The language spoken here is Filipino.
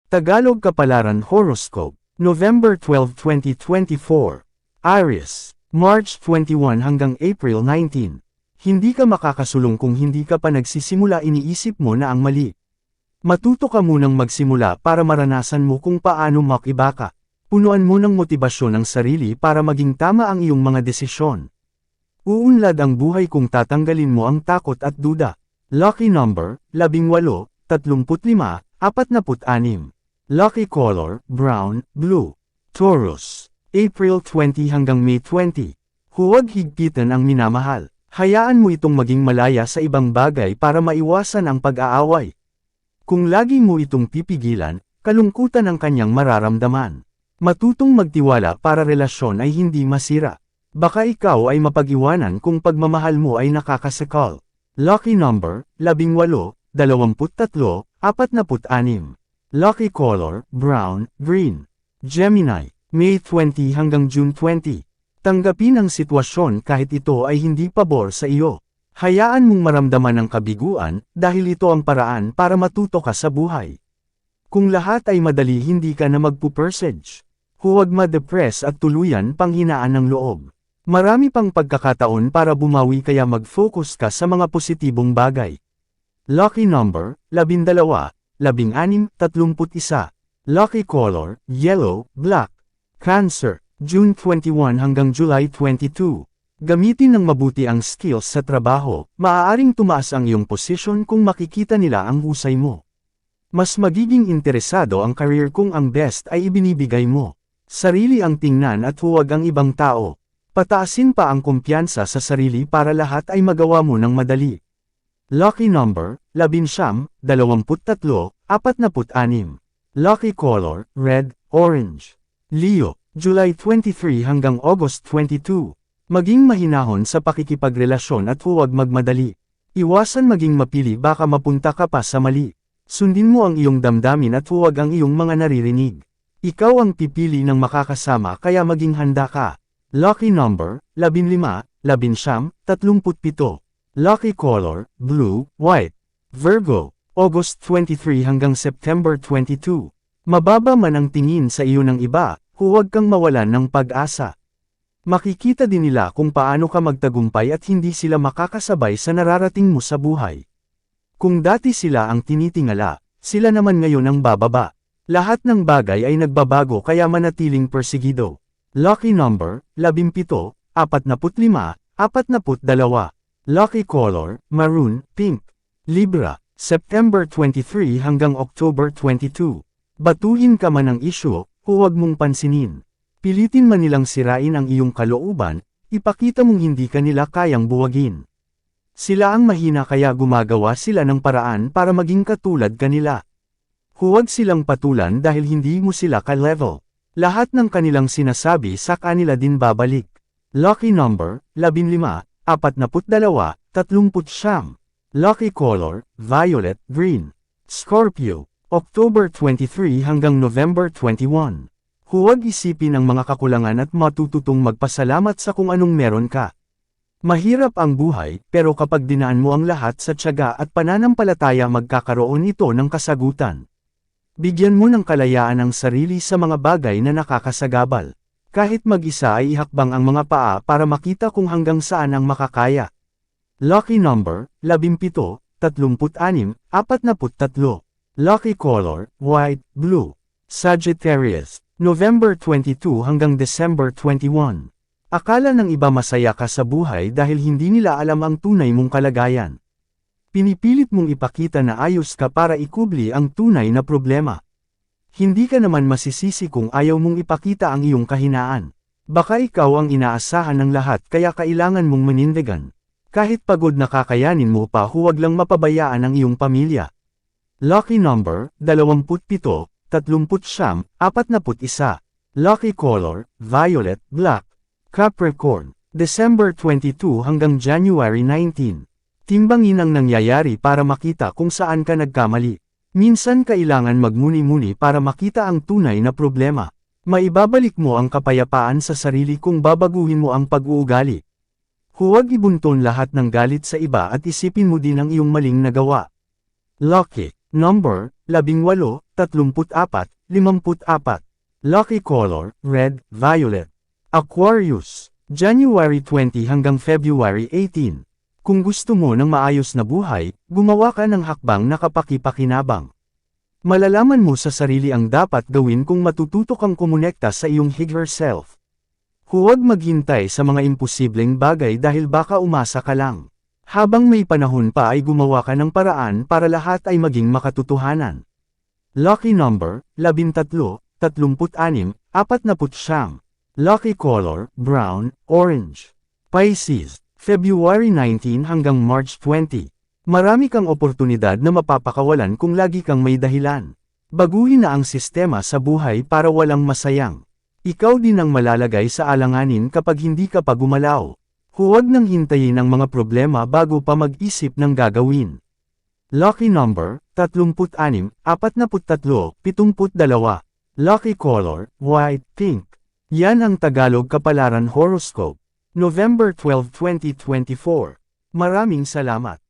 Tagalog Kapalaran Horoscope, November 12, 2024. Aries, March 21 hanggang April 19. Hindi ka makakasulong kung hindi ka pa nagsisimula, iniisip mo na ang mali. Matuto ka munang magsimula para maranasan mo kung paano makiba ka. Punuan mo ng motibasyon ang sarili para maging tama ang iyong mga desisyon. Uunlad ang buhay kung tatanggalin mo ang takot at duda. Lucky number, 18, 35, 46. Lucky color, brown, blue. Taurus, April 20 hanggang May 20. Huwag higpitan ang minamahal. Hayaan mo itong maging malaya sa ibang bagay para maiwasan ang pag-aaway. Kung lagi mo itong pipigilan, kalungkutan ang kanyang mararamdaman. Matutong magtiwala para relasyon ay hindi masira. Baka ikaw ay mapag-iwanan kung pagmamahal mo ay nakakasakal. Lucky number, 18, 23, 46. Lucky color, brown, green. Gemini, May 20 hanggang June 20. Tanggapin ang sitwasyon kahit ito ay hindi pabor sa iyo. Hayaan mong maramdaman ang kabiguan, dahil ito ang paraan para matuto ka sa buhay. Kung lahat ay madali, hindi ka na magpupersage. Huwag ma-depress at tuluyan panghinaan ng loob. Marami pang pagkakataon para bumawi, kaya mag-focus ka sa mga positibong bagay. Lucky number, 12, 16, 31. Lucky color, yellow, black. Cancer, June 21 hanggang July 22. Gamitin ng mabuti ang skills sa trabaho, maaaring tumaas ang iyong posisyon kung makikita nila ang husay mo. Mas magiging interesado ang career kung ang best ay ibinibigay mo. Sarili ang tingnan at huwag ang ibang tao. Pataasin pa ang kumpiyansa sa sarili para lahat ay magawa mo ng madali. Lucky number, 19, 23, 46. Lucky color, red, orange. Leo, July 23 hanggang August 22. Maging mahinahon sa pakikipagrelasyon at huwag magmadali. Iwasan maging mapili, baka mapunta ka pa sa mali. Sundin mo ang iyong damdamin at huwag ang iyong mga naririnig. Ikaw ang pipili ng makakasama, kaya maging handa ka. Lucky number, 15, 11, 37. Lucky color, blue, white. Virgo, August 23 hanggang September 22. Mababa man ang tingin sa iyo ng iba, huwag kang mawalan ng pag-asa. Makikita din nila kung paano ka magtagumpay at hindi sila makakasabay sa nararating mo sa buhay. Kung dati sila ang tinitingala, sila naman ngayon ang bababa. Lahat ng bagay ay nagbabago, kaya manatiling persigido. Lucky number, 17, 45, 42. Lucky color, maroon, pink. Libra, September 23 hanggang October 22. Batuhin ka man ng isyu, huwag mong pansinin. Pilitin man nilang sirain ang iyong kalooban, ipakita mong hindi ka nila kayang buwagin. Sila ang mahina, kaya gumagawa sila ng paraan para maging katulad kanila. Huwag silang patulan dahil hindi mo sila ka-level. Lahat ng kanilang sinasabi sa kanila din babalik. Lucky number, 15, 42, 30. Lucky color, violet, green. Scorpio, October 23 hanggang November 21. Huwag isipin ang mga kakulangan at matututong magpasalamat sa kung anong meron ka. Mahirap ang buhay, pero kapag dinaan mo ang lahat sa tiyaga at pananampalataya, magkakaroon ito ng kasagutan. Bigyan mo ng kalayaan ang sarili sa mga bagay na nakakasagabal. Kahit mag-isa ay ihakbang ang mga paa para makita kung hanggang saan ang makakaya. Lucky number, 17, 36, 43. Lucky color, white, blue. Sagittarius, November 22 hanggang December 21. Akala ng iba masaya ka sa buhay dahil hindi nila alam ang tunay mong kalagayan. Pinipilit mong ipakita na ayos ka para ikubli ang tunay na problema. Hindi ka naman masisisi kung ayaw mong ipakita ang iyong kahinaan. Baka ikaw ang inaasahan ng lahat, kaya kailangan mong manindigan. Kahit pagod na kakayanin mo pa, huwag lang mapabayaan ang iyong pamilya. Lucky number, 27, 39, 41. Lucky color, violet, black. Capricorn, December 22 hanggang January 19. Timbangin ang nangyayari para makita kung saan ka nagkamali. Minsan kailangan magmuni-muni para makita ang tunay na problema. Maibabalik mo ang kapayapaan sa sarili kung babaguhin mo ang pag-uugali. Huwag ibunton lahat ng galit sa iba at isipin mo din ang iyong maling nagawa. Lucky Number, 18, 34, 54. Lucky color, red, violet. Aquarius, January 20 hanggang February 18. Kung gusto mo ng maayos na buhay, gumawa ka ng hakbang na kapaki-pakinabang. Malalaman mo sa sarili ang dapat gawin kung matututo kang kumonekta sa iyong higher self. Huwag maghintay sa mga imposibleng bagay dahil baka umasa ka lang. Habang may panahon pa ay gumawa ka ng paraan para lahat ay maging makatotohanan. Lucky number, 13, 36, 49. Lucky color, brown, orange. Pisces, February 19 hanggang March 20. Marami kang oportunidad na mapapakawalan kung lagi kang may dahilan. Baguhin na ang sistema sa buhay para walang masayang. Ikaw din ang malalagay sa alanganin kapag hindi ka pa gumalaw. Huwag nang hintayin ang mga problema bago pa mag-isip ng gagawin. Lucky number, 36, 43, 72. Lucky color, white, pink. Yan ang Tagalog Kapalaran Horoscope. November 12, 2024. Maraming salamat.